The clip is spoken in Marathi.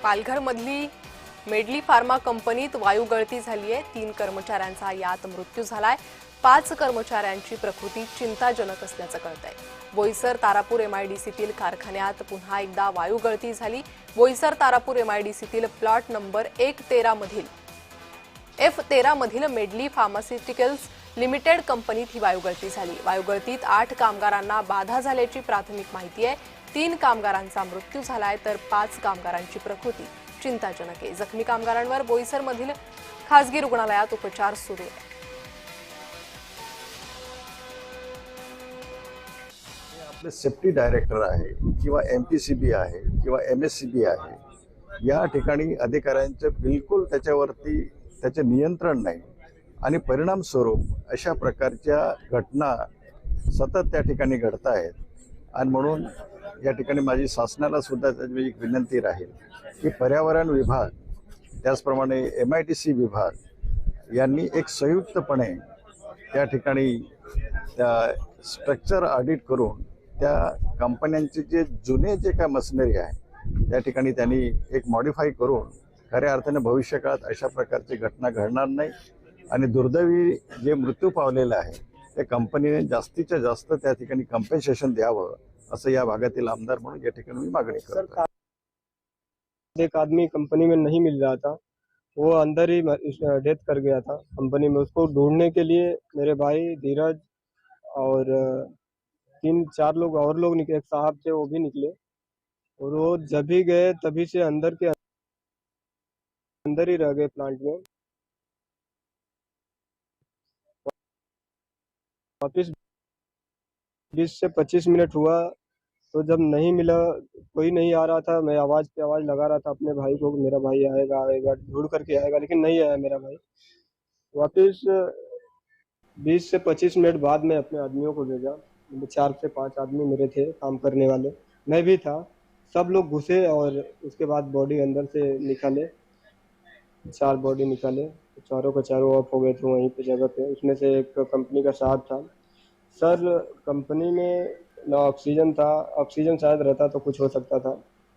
पालघरमधली मेडली फार्मा कंपनीत वायू गळती झाली आहे। 3 कर्मचाऱ्यांचा यात मृत्यू झालाय। 5 कर्मचाऱ्यांची प्रकृती चिंताजनक असल्याचं कळतंय। बोईसर तारापूर एमआयडीसीतील कारखान्यात पुन्हा एकदा वायू गळती झाली। बोईसर तारापूर एमआयडीसीतील प्लॉट नंबर F13 मधील मेडली फार्मास्युटिकल्स लिमिटेड कंपनीत ही वायू गळती झाली। वायू गळतीत 8 कामगारांना बाधा झाल्याची प्राथमिक माहिती आहे। 3 कामगारांचा मृत्यू झालाय तर 5 कामगारांची प्रकृती चिंताजनक आहे। जखमी कामगारांवर बोईसरमधील खासगी रुग्णालयात उपचार सुरू आहेत। आपले सेफ्टी डायरेक्टर आहे किंवा एमपीसीबी आहे किंवा एमएससीबी आहे, या ठिकाणी अधिकाऱ्यांचे बिलकुल त्याच्यावरती त्याचे नियंत्रण नाही आणि परिणाम स्वरूप अशा प्रकारच्या घटना सतत त्या ठिकाणी घडत आहेत। आणि म्हणून या ठिकाणी माझी शासनाला सुद्धा त्याची एक विनंती राहील की पर्यावरण विभाग त्याचप्रमाणे MIDC विभाग यांनी एक संयुक्तपणे त्या ठिकाणी त्या स्ट्रक्चर ऑडिट करून त्या कंपन्यांचे जे जुने जे काय मशिनरी आहे त्या ठिकाणी त्यांनी एक मॉडिफाय करून खऱ्या अर्थाने भविष्यकाळात अशा प्रकारची घटना घडणार नाही आणि दुर्दैवी जे मृत्यू पावलेला आहे त्या कंपनीने जास्तीत जास्त त्या ठिकाणी कॉम्पेन्सेशन द्यावं असं या भागातील आमदार म्हणून या ठिकाणी मी मागणी करतो। एक आदमी कंपनी में नहीं मिल रहा था, वो अंदर ही डेथ कर गया था कंपनी में। उसको ढूंढने के लिए मेरे भाई धीरज और 3-4 लोग और लोग निकले, एक साहब थे वो भी निकले और वो जब भी गए तभी से अंदर के अंदर ही रह गए प्लांट में। वापिस 20 से 25 मिनट हुआ तो जब नहीं मिला, कोई नहीं आ रहा था, मैं आवाज़ पे आवाज़ लगा रहा था अपने भाई को, मेरा भाई आएगा आएगा ढूंढ करके आएगा, लेकिन नहीं आया मेरा भाई। वापिस 20 से 25 मिनट बाद में अपने आदमियों को भेजा। 4 से 5 आदमी मेरे थे काम करने वाले, मैं भी था। सब लोग घुसे और उसके बाद बॉडी अंदर से निकाले, 4 बॉडी निकाले। चारों के चारों ऑफ हो गए थे वहीं पे जगह पे। उसमें से एक कंपनी का साहब था। सर कंपनी में ना ऑक्सीजन था, ऑक्सीजन शायद रहता तो कुछ हो सकता था।